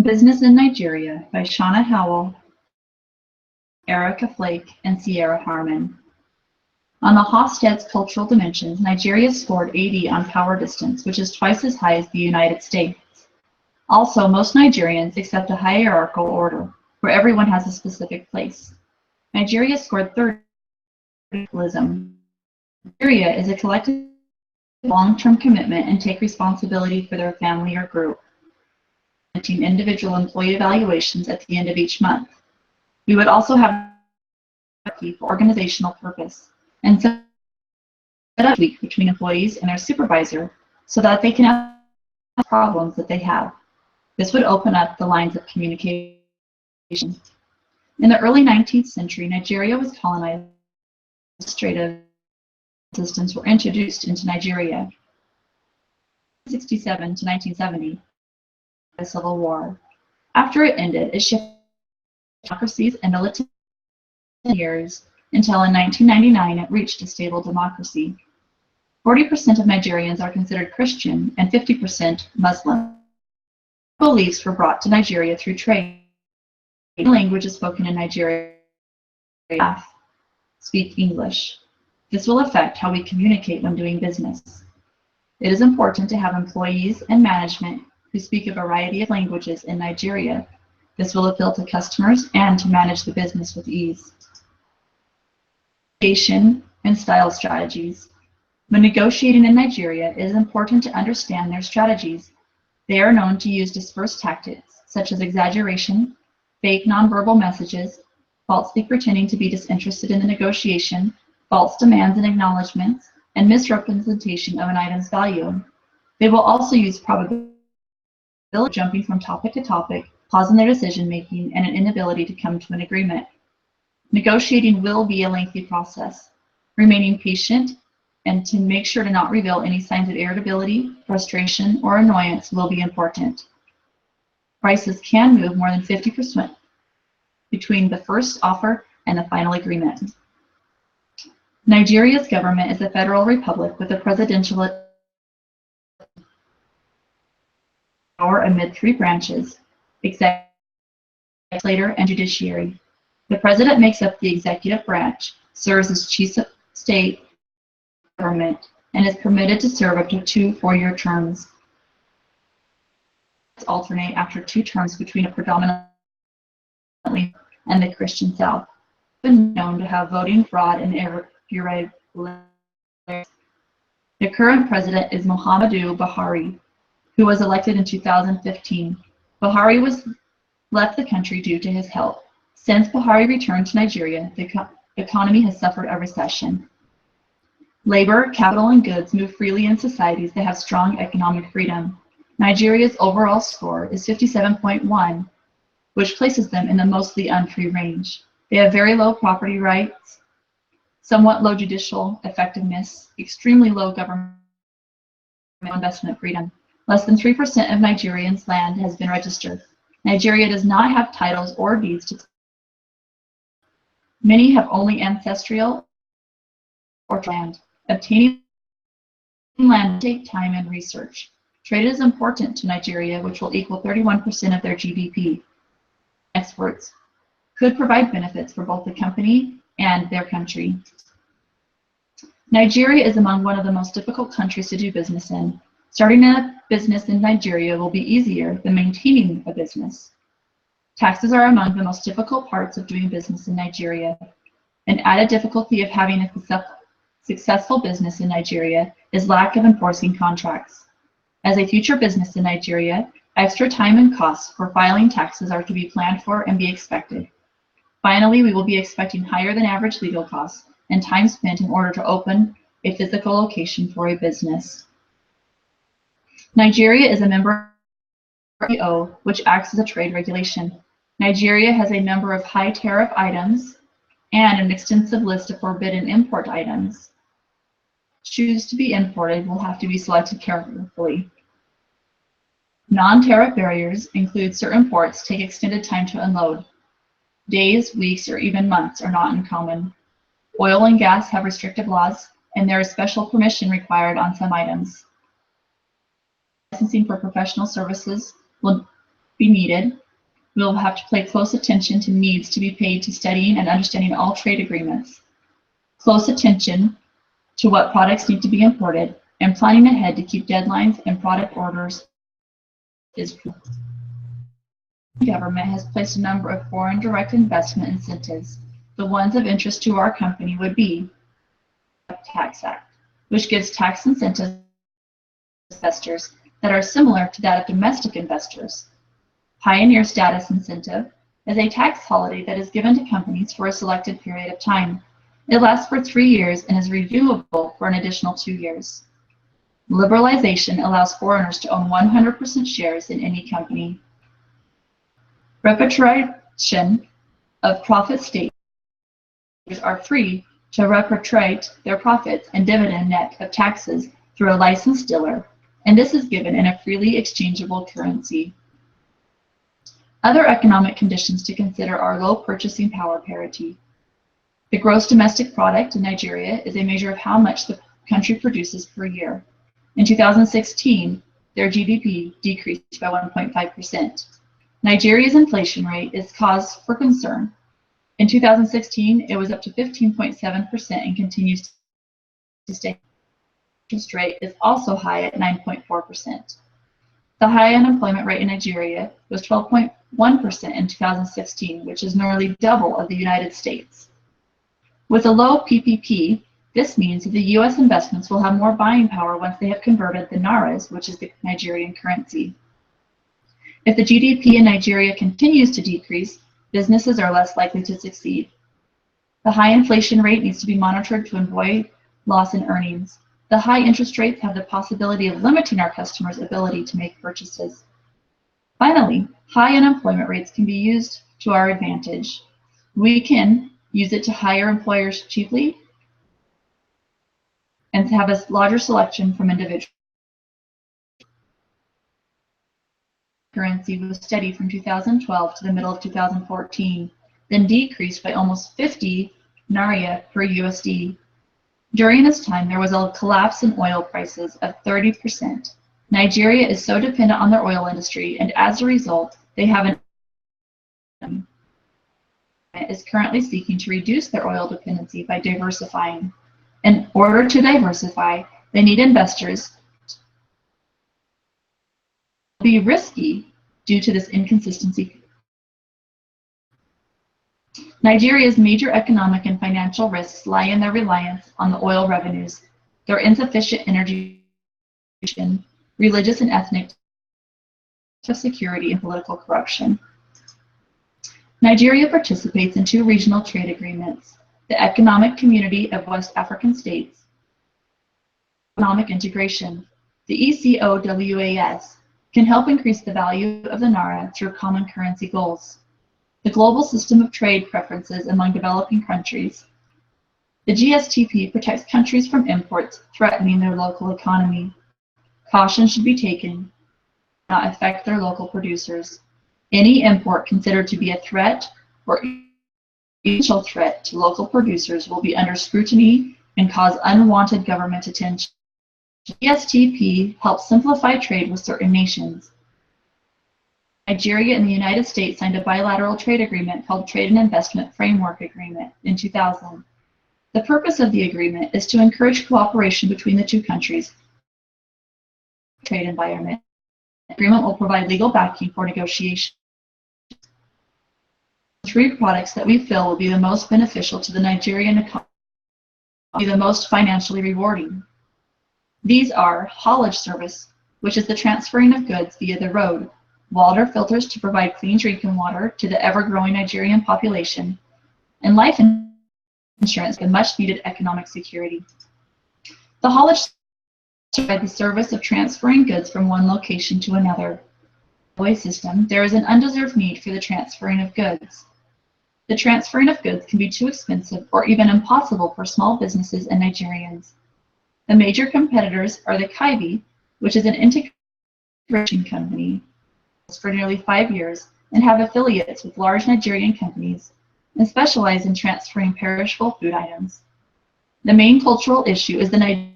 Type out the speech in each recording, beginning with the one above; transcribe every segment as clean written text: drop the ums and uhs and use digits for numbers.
Business in Nigeria by Shauna Howell, Erica Flake, and Sierra Harmon. On the Hofstede's cultural dimensions, Nigeria scored 80 on power distance, which is twice as high as the United States. Also, most Nigerians accept a hierarchical order, where everyone has a specific place. Nigeria scored 30 on capitalism. Nigeria is a collective long-term commitment and take responsibility for their family or group. Individual employee evaluations at the end of each month. We would also have for organizational purpose and set up a week between employees and their supervisor so that they can ask problems that they have. This would open up the lines of communication. In the early 19th century, Nigeria was colonized. Administrative systems were introduced into Nigeria. 1967 to 1970. The Civil War. After it ended, it shifted democracies and military years until in 1999 it reached a stable democracy. 40% of Nigerians are considered Christian and 50% Muslim. Beliefs were brought to Nigeria through trade. The language is spoken in Nigeria. Speak English. This will affect how we communicate when doing business. It is important to have employees and management who speak a variety of languages in Nigeria. This will appeal to customers and to manage the business with ease. Negotiation and style strategies. When negotiating in Nigeria, it is important to understand their strategies. They are known to use dispersed tactics, such as exaggeration, fake nonverbal messages, falsely pretending to be disinterested in the negotiation, false demands and acknowledgments, and misrepresentation of an item's value. They will also use probability, jumping from topic to topic, pausing their decision-making, and an inability to come to an agreement. Negotiating will be a lengthy process. Remaining patient and to make sure to not reveal any signs of irritability, frustration, or annoyance will be important. Prices can move more than 50% between the first offer and the final agreement. Nigeria's government is a federal republic with a presidential power amid three branches: executive, legislature, and judiciary. The president makes up the executive branch, serves as chief of state government, and is permitted to serve up to 2 4-year terms. Alternate after 2 terms between a predominantly and the Christian South. Been known to have voting fraud and irregularities. The current president is Muhammadu Buhari, who was elected in 2015. Buhari left the country due to his health. Since Buhari returned to Nigeria, the economy has suffered a recession. Labor, capital, and goods move freely in societies that have strong economic freedom. Nigeria's overall score is 57.1, which places them in the mostly unfree range. They have very low property rights, somewhat low judicial effectiveness, extremely low government investment freedom. Less than 3% of Nigerians' land has been registered. Nigeria does not have titles or deeds to. Many have only ancestral or land. Obtaining land takes time and research. Trade is important to Nigeria, which will equal 31% of their GDP. Exports could provide benefits for both the company and their country. Nigeria is among one of the most difficult countries to do business in. Starting a business in Nigeria will be easier than maintaining a business. Taxes are among the most difficult parts of doing business in Nigeria. An added difficulty of having a successful business in Nigeria is lack of enforcing contracts. As a future business in Nigeria, extra time and costs for filing taxes are to be planned for and be expected. Finally, we will be expecting higher than average legal costs and time spent in order to open a physical location for a business. Nigeria is a member of the WTO, which acts as a trade regulation. Nigeria has a number of high tariff items and an extensive list of forbidden import items. Shoes to be imported will have to be selected carefully. Non-tariff barriers include certain ports take extended time to unload. Days, weeks, or even months are not uncommon. Oil and gas have restrictive laws, and there is special permission required on some items. Licensing for professional services will be needed. We will have to pay close attention to needs to be paid to studying and understanding all trade agreements, close attention to what products need to be imported, and planning ahead to keep deadlines and product orders is. The government has placed a number of foreign direct investment incentives. The ones of interest to our company would be the Tax Act, which gives tax incentives to investors that are similar to that of domestic investors. Pioneer Status Incentive is a tax holiday that is given to companies for a selected period of time. It lasts for 3 years and is reviewable for an additional 2 years. Liberalization allows foreigners to own 100% shares in any company. Repatriation of profit states are free to repatriate their profits and dividend net of taxes through a licensed dealer, and this is given in a freely exchangeable currency. Other economic conditions to consider are low purchasing power parity. The gross domestic product in Nigeria is a measure of how much the country produces per year. In 2016, their GDP decreased by 1.5%. Nigeria's inflation rate is cause for concern. In 2016, it was up to 15.7% and continues to stay. The interest rate is also high at 9.4%. The high unemployment rate in Nigeria was 12.1% in 2016, which is nearly double of the United States. With a low PPP, this means that the U.S. investments will have more buying power once they have converted the Naira, which is the Nigerian currency. If the GDP in Nigeria continues to decrease, businesses are less likely to succeed. The high inflation rate needs to be monitored to avoid loss in earnings. The high interest rates have the possibility of limiting our customers' ability to make purchases. Finally, high unemployment rates can be used to our advantage. We can use it to hire employers cheaply and to have a larger selection from individuals. Currency was steady from 2012 to the middle of 2014, then decreased by almost 50 Naira per USD. During this time, there was a collapse in oil prices of 30%. Nigeria is so dependent on their oil industry, and as a result, they have is currently seeking to reduce their oil dependency by diversifying. In order to diversify, they need investors. Be risky due to this inconsistency. Nigeria's major economic and financial risks lie in their reliance on the oil revenues, their insufficient energy, religious and ethnic security, and political corruption. Nigeria participates in 2 regional trade agreements, the Economic Community of West African States, Economic Integration. The ECOWAS can help increase the value of the Naira through common currency goals. The global system of trade preferences among developing countries. The GSTP protects countries from imports threatening their local economy. Caution should be taken, not affect their local producers. Any import considered to be a threat or potential threat to local producers will be under scrutiny and cause unwanted government attention. GSTP helps simplify trade with certain nations. Nigeria and the United States signed a bilateral trade agreement called Trade and Investment Framework Agreement in 2000. The purpose of the agreement is to encourage cooperation between the 2 countries. Trade environment. The agreement will provide legal backing for negotiation. 3 products that we feel will be the most beneficial to the Nigerian economy, will be the most financially rewarding. These are haulage service, which is the transferring of goods via the road, water filters to provide clean drinking water to the ever-growing Nigerian population, and life insurance and much-needed economic security. The haulage provides the service of transferring goods from one location to another. In the system, there is an undeserved need for the transferring of goods. The transferring of goods can be too expensive or even impossible for small businesses and Nigerians. The major competitors are the Kaivi, which is an integration company for nearly 5 years and have affiliates with large Nigerian companies and specialize in transferring perishable food items. The main cultural issue is the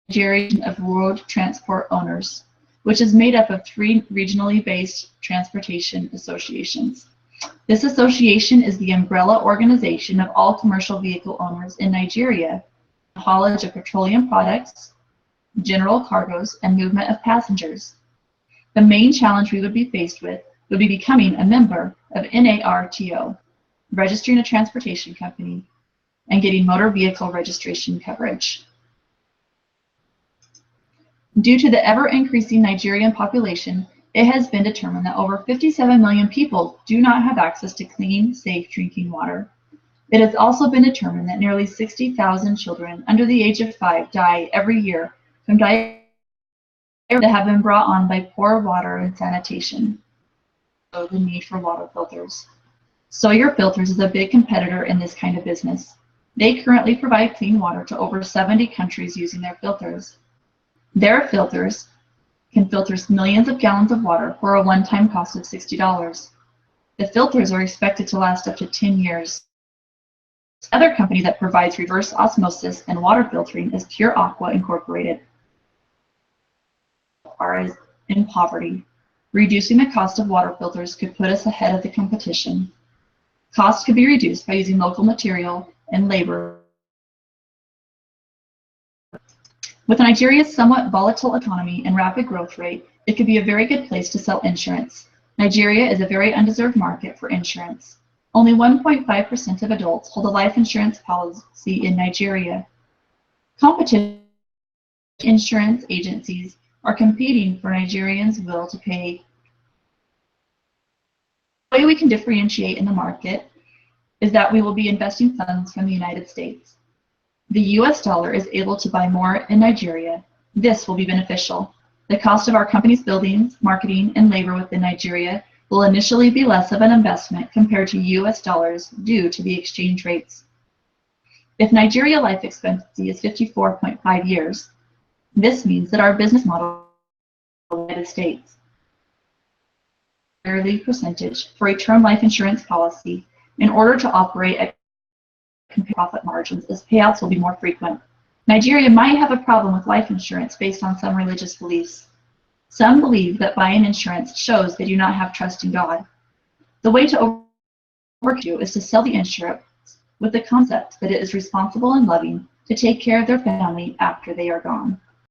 Nigerian of road transport owners. which is made up of 3 regionally based transportation associations. This association is the umbrella organization of all commercial vehicle owners in Nigeria, haulage of petroleum products, general cargoes, and movement of passengers. The main challenge we would be faced with would be becoming a member of NARTO, registering a transportation company, and getting motor vehicle registration coverage. Due to the ever-increasing Nigerian population, it has been determined that over 57 million people do not have access to clean, safe drinking water. It has also been determined that nearly 60,000 children under the age of 5 die every year from diarrhea that have been brought on by poor water and sanitation. So the need for water filters. Sawyer Filters is a big competitor in this kind of business. They currently provide clean water to over 70 countries using their filters. Their filters can filter millions of gallons of water for a one-time cost of $60. The filters are expected to last up to 10 years. Another company that provides reverse osmosis and water filtering is Pure Aqua Incorporated. Are in poverty. Reducing the cost of water filters could put us ahead of the competition. Costs could be reduced by using local material and labor. With Nigeria's somewhat volatile economy and rapid growth rate, it could be a very good place to sell insurance. Nigeria is a very undeserved market for insurance. Only 1.5% of adults hold a life insurance policy in Nigeria. Competition insurance agencies are competing for Nigerians' will to pay. The way we can differentiate in the market is that we will be investing funds from the United States. The US dollar is able to buy more in Nigeria. This will be beneficial. The cost of our company's buildings, marketing, and labor within Nigeria will initially be less of an investment compared to US dollars due to the exchange rates. If Nigeria life expectancy is 54.5 years, this means that our business model in the United States yearly percentage for a term life insurance policy in order to operate at profit margins, as payouts will be more frequent. Nigeria might have a problem with life insurance based on some religious beliefs. Some believe that buying insurance shows they do not have trust in God. The way to overcome is to sell the insurance with the concept that it is responsible and loving to take care of their family after they are gone.